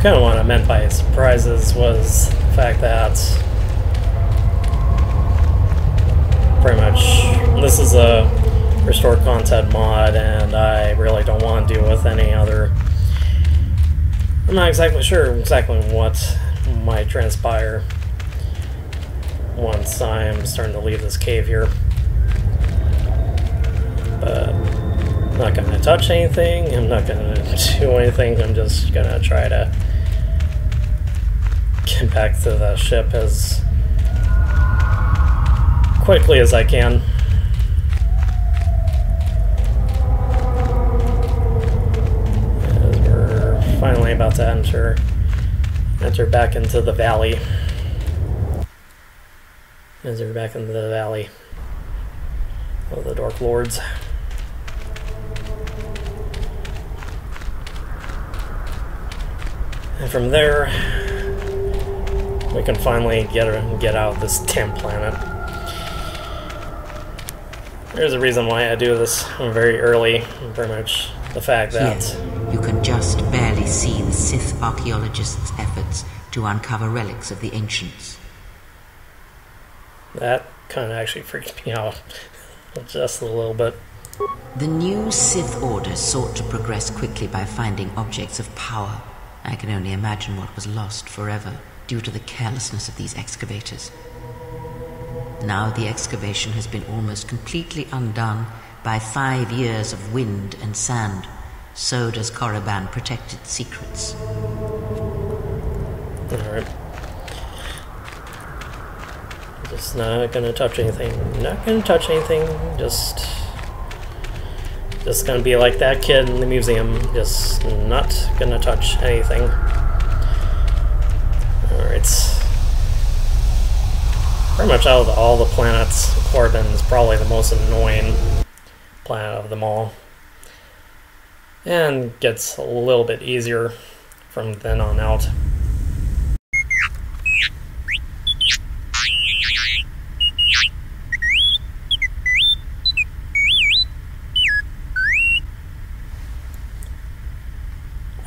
kind of what I meant by surprises was the fact that pretty much this is a restored content mod, and I really don't want to deal with any other. I'm not exactly sure exactly what might transpire once I'm starting to leave this cave here. But I'm not going to touch anything, I'm not going to do anything, I'm just going to try to get back to the ship as quickly as I can. As we're finally about to enter back into the valley. Enter back into the valley of the Dark Lords. And from there, we can finally get out of this damn planet. There's a reason why I do this very early, pretty much the fact that... Here, you can just barely see the Sith archaeologists' efforts to uncover relics of the ancients. That kind of actually freaked me out just a little bit. The new Sith Order sought to progress quickly by finding objects of power. I can only imagine what was lost forever due to the carelessness of these excavators. Now the excavation has been almost completely undone by 5 years of wind and sand. So does Korriban protect its secrets. Alright. Just not gonna touch anything. Not gonna touch anything. Just gonna be like that kid in the museum. Just not gonna touch anything. Alright. Pretty much out of all the planets, Korriban is probably the most annoying planet of them all. And gets a little bit easier from then on out.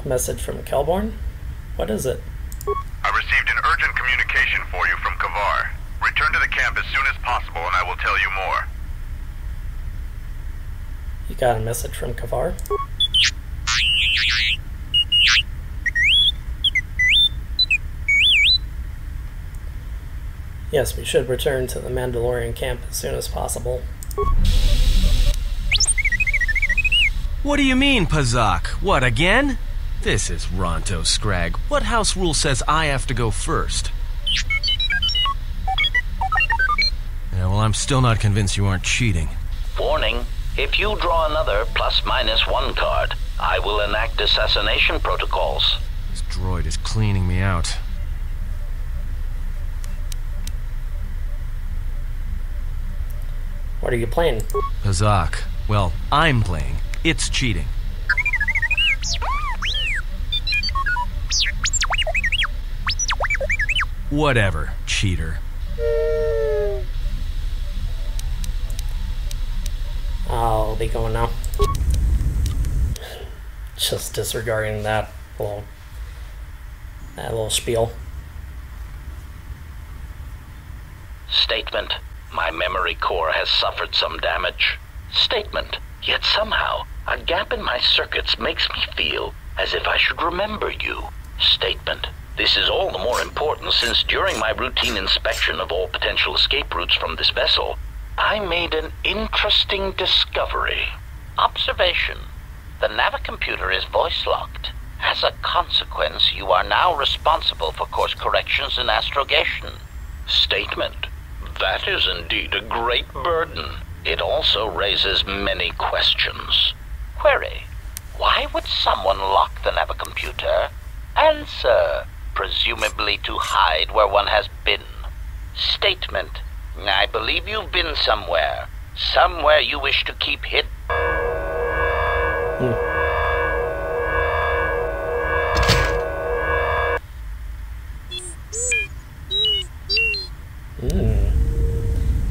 A message from Kelborn? What is it? I received an urgent communication for you from Kavar. Return to the camp as soon as possible and I will tell you more. You got a message from Kavar? Yes, we should return to the Mandalorian camp as soon as possible. What do you mean, Pazak? What, again? This is Ronto Scrag. What house rule says I have to go first? Yeah, well, I'm still not convinced you aren't cheating. Warning, if you draw another ±1 card, I will enact assassination protocols. This droid is cleaning me out. What are you playing? Pazak. Well, I'm playing. It's cheating. Whatever, cheater. I'll be going now. Just disregarding that little spiel. Statement. My memory core has suffered some damage. Statement. Yet somehow, a gap in my circuits makes me feel as if I should remember you. Statement. This is all the more important since during my routine inspection of all potential escape routes from this vessel, I made an interesting discovery. Observation. The navicomputer is voice-locked. As a consequence, you are now responsible for course corrections and astrogation. Statement. That is indeed a great burden. It also raises many questions. Query. Why would someone lock the navicomputer? Answer. Presumably to hide where one has been. Statement. I believe you've been somewhere. Somewhere you wish to keep hidden.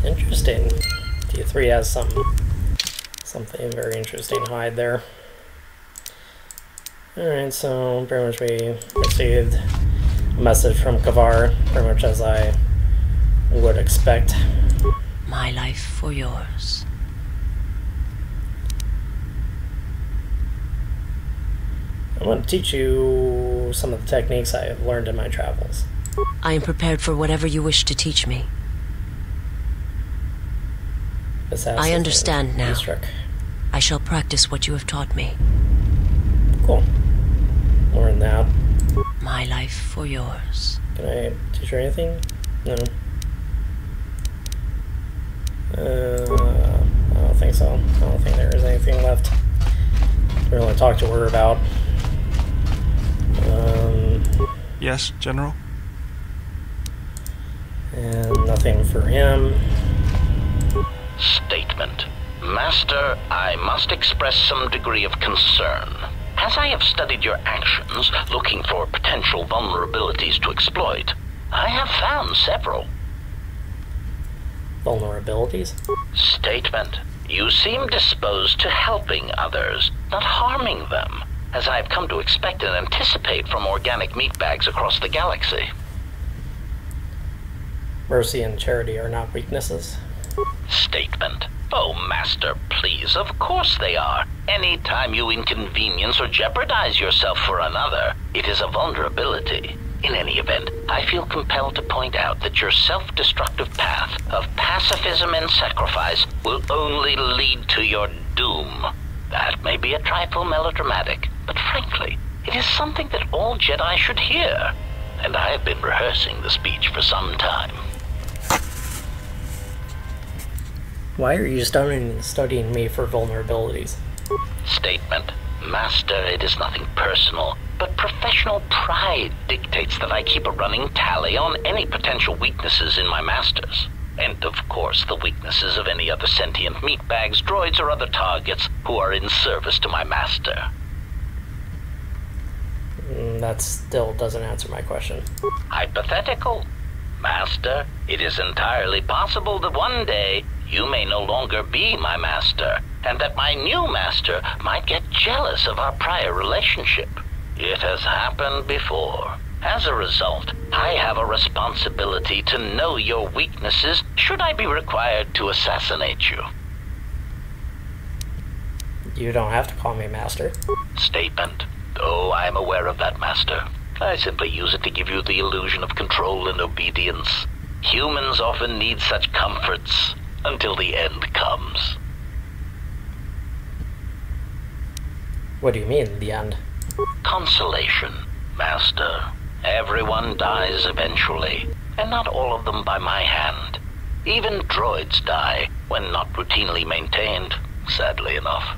Interesting. D3 has something very interesting to hide there. Alright, so pretty much we received a message from Kavar, pretty much as I would expect. My life for yours. I want to teach you some of the techniques I have learned in my travels. I am prepared for whatever you wish to teach me. I understand now. I shall practice what you have taught me. Cool. Learn that. My life for yours. Can I teach you anything? No. I don't think so. I don't think there is anything left to really talk to her about. Yes, General? And nothing for him. Statement. Master, I must express some degree of concern. As I have studied your actions, looking for potential vulnerabilities to exploit, I have found several. Vulnerabilities? Statement. You seem disposed to helping others, not harming them, as I have come to expect and anticipate from organic meatbags across the galaxy. Mercy and charity are not weaknesses. Statement. Oh, Master, please, of course they are. Any time you inconvenience or jeopardize yourself for another, it is a vulnerability. In any event, I feel compelled to point out that your self-destructive path of pacifism and sacrifice will only lead to your doom. That may be a trifle melodramatic, but frankly, it is something that all Jedi should hear. And I have been rehearsing the speech for some time. Why are you studying me for vulnerabilities? Statement. Master, it is nothing personal, but professional pride dictates that I keep a running tally on any potential weaknesses in my masters. And of course, the weaknesses of any other sentient meatbags, droids, or other targets who are in service to my master. That still doesn't answer my question. Hypothetical. Master, it is entirely possible that one day you may no longer be my master, and that my new master might get jealous of our prior relationship. It has happened before. As a result, I have a responsibility to know your weaknesses should I be required to assassinate you. You don't have to call me master. Statement. Oh, I am aware of that, Master. I simply use it to give you the illusion of control and obedience. Humans often need such comforts until the end comes. What do you mean, the end? Consolation, Master. Everyone dies eventually, and not all of them by my hand. Even droids die when not routinely maintained, sadly enough.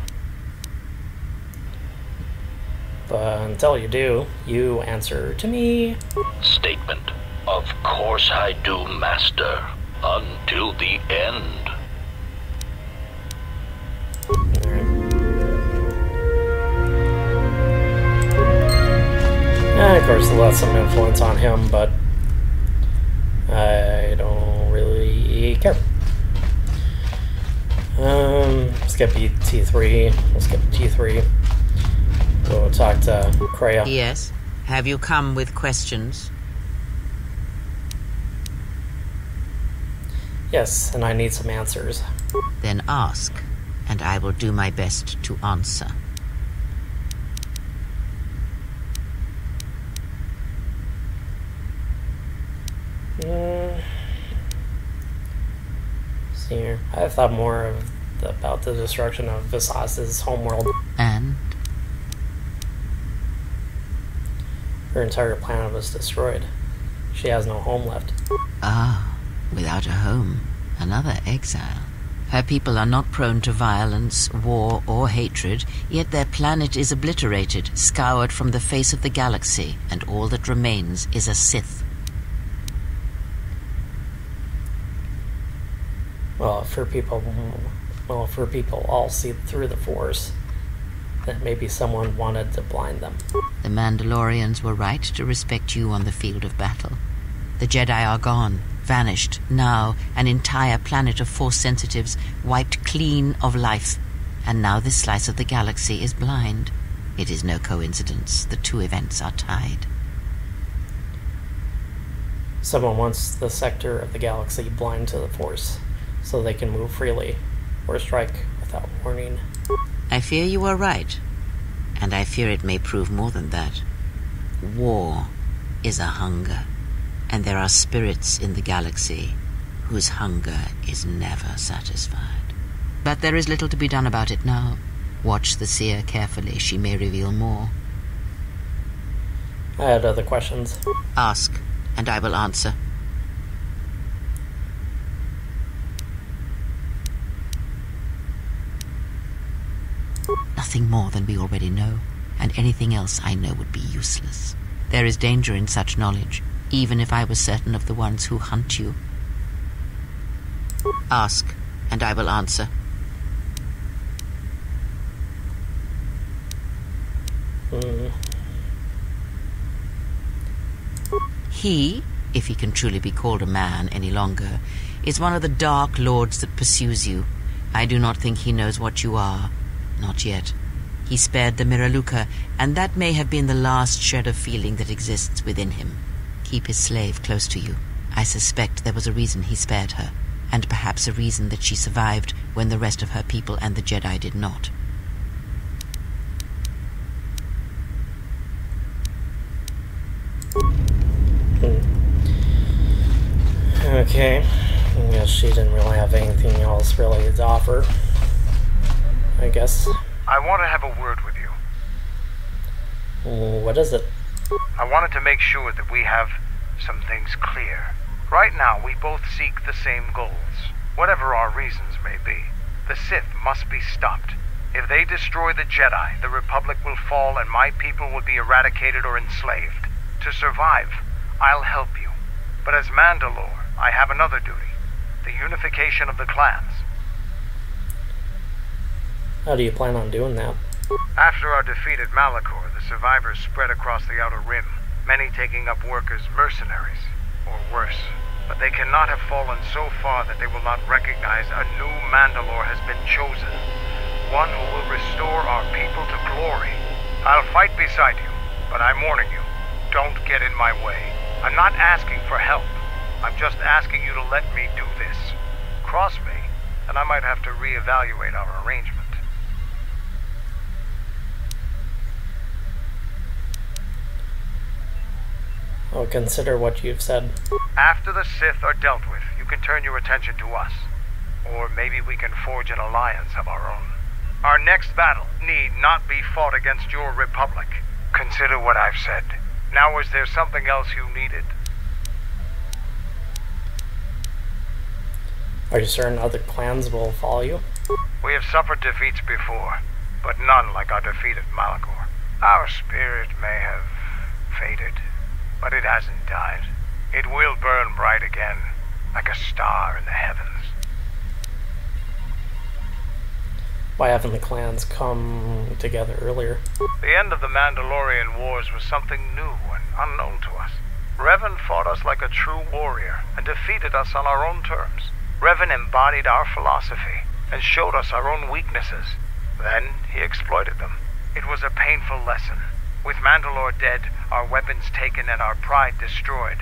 But until you do, you answer to me. Statement. Of course I do, Master. Until the end. Of course, it left some influence on him, but I don't really care. Skip T3. We'll skip T3. We'll talk to Kreia. Yes? Have you come with questions? Yes, and I need some answers. Then ask, and I will do my best to answer. See here. I thought more about the destruction of Visas's homeworld. And? Her entire planet was destroyed. She has no home left. Ah, without a home, another exile. Her people are not prone to violence, war, or hatred, yet their planet is obliterated, scoured from the face of the galaxy, and all that remains is a Sith. Well, for people all see through the Force, that maybe someone wanted to blind them. The Mandalorians were right to respect you on the field of battle. The Jedi are gone, vanished. Now, an entire planet of Force sensitives wiped clean of life. And now this slice of the galaxy is blind. It is no coincidence. The two events are tied. Someone wants the sector of the galaxy blind to the Force, so they can move freely, or strike without warning. I fear you are right, and I fear it may prove more than that. War is a hunger, and there are spirits in the galaxy whose hunger is never satisfied. But there is little to be done about it now. Watch the seer carefully. She may reveal more. I had other questions. Ask, and I will answer. Nothing more than we already know, and anything else I know would be useless. There is danger in such knowledge, even if I was certain of the ones who hunt you. Ask, and I will answer. He, if he can truly be called a man any longer, is one of the dark lords that pursues you. I do not think he knows what you are. Not yet. He spared the Miraluka, and that may have been the last shred of feeling that exists within him. Keep his slave close to you. I suspect there was a reason he spared her, and perhaps a reason that she survived when the rest of her people and the Jedi did not. Okay. I guess she didn't really have anything else really to offer. I guess. I want to have a word with you. What is it? I wanted to make sure that we have some things clear. Right now, we both seek the same goals, whatever our reasons may be. The Sith must be stopped. If they destroy the Jedi, the Republic will fall and my people will be eradicated or enslaved. To survive, I'll help you. But as Mandalore, I have another duty. The unification of the clans. How do you plan on doing that? After our defeat at Malachor, the survivors spread across the Outer Rim, many taking up work as mercenaries, or worse. But they cannot have fallen so far that they will not recognize a new Mandalore has been chosen. One who will restore our people to glory. I'll fight beside you, but I'm warning you, don't get in my way. I'm not asking for help. I'm just asking you to let me do this. Cross me, and I might have to reevaluate our arrangement. I'll consider what you've said. After the Sith are dealt with, you can turn your attention to us. Or maybe we can forge an alliance of our own. Our next battle need not be fought against your Republic. Consider what I've said. Now, is there something else you needed? Are you certain other clans will follow you? We have suffered defeats before, but none like our defeat at Malachor. Our spirit may have faded, but it hasn't died. It will burn bright again, like a star in the heavens. Why haven't the clans come together earlier? The end of the Mandalorian Wars was something new and unknown to us. Revan fought us like a true warrior and defeated us on our own terms. Revan embodied our philosophy and showed us our own weaknesses. Then he exploited them. It was a painful lesson. With Mandalore dead, our weapons taken and our pride destroyed,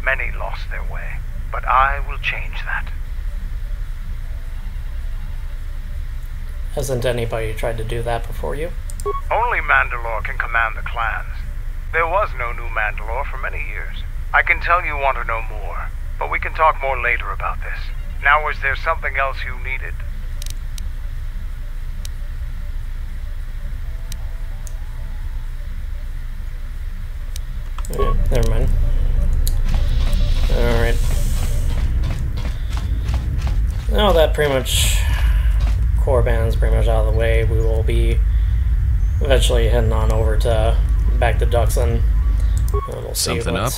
many lost their way. But I will change that. Hasn't anybody tried to do that before you? Only Mandalore can command the clans. There was no new Mandalore for many years. I can tell you want to know more, but we can talk more later about this. Now, is there something else you needed? Never mind. Alright. Now that pretty much Korriban's pretty much out of the way, we will be eventually heading on over to back to Duxon. We'll see Something up?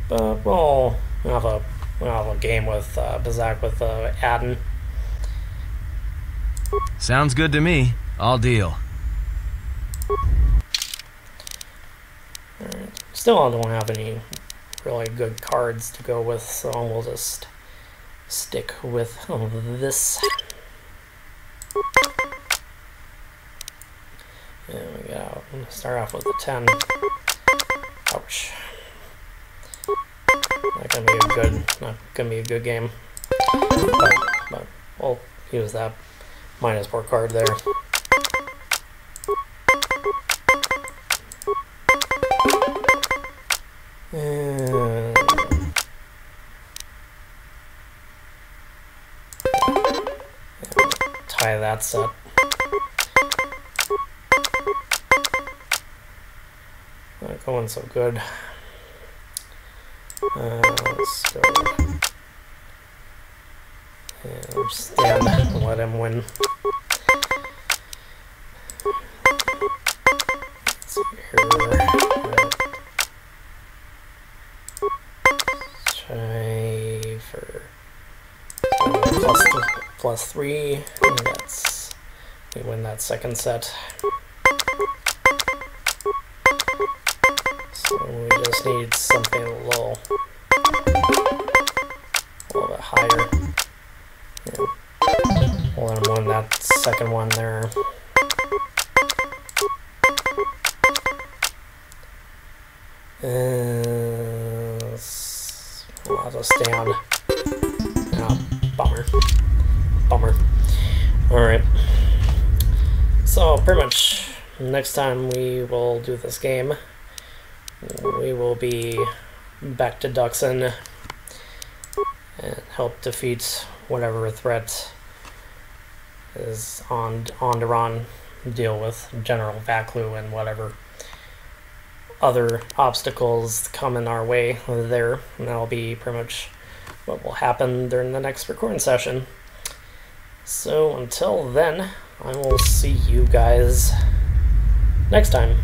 But we'll have a game with Bazak with Adden. Sounds good to me. I'll deal. Alright. Still don't have any really good cards to go with, so we'll just stick with this. start off with a 10. Ouch. Not gonna be a good game. But we'll use that -4 card there. And tie that set. Not going so good. Let's go and stand and let him win. Let's see here. Try for +3. And we win that second set. So we just need something a little bit higher. Yeah. We'll let him win that second one there. We'll have to stay on. Oh, bummer. Alright. So pretty much next time we will do this game, we will be back to Duxon and help defeat whatever threat is on Onderon, deal with General Vaklu and whatever other obstacles come in our way there, and that'll be pretty much what will happen during the next recording session. So until then, I will see you guys next time.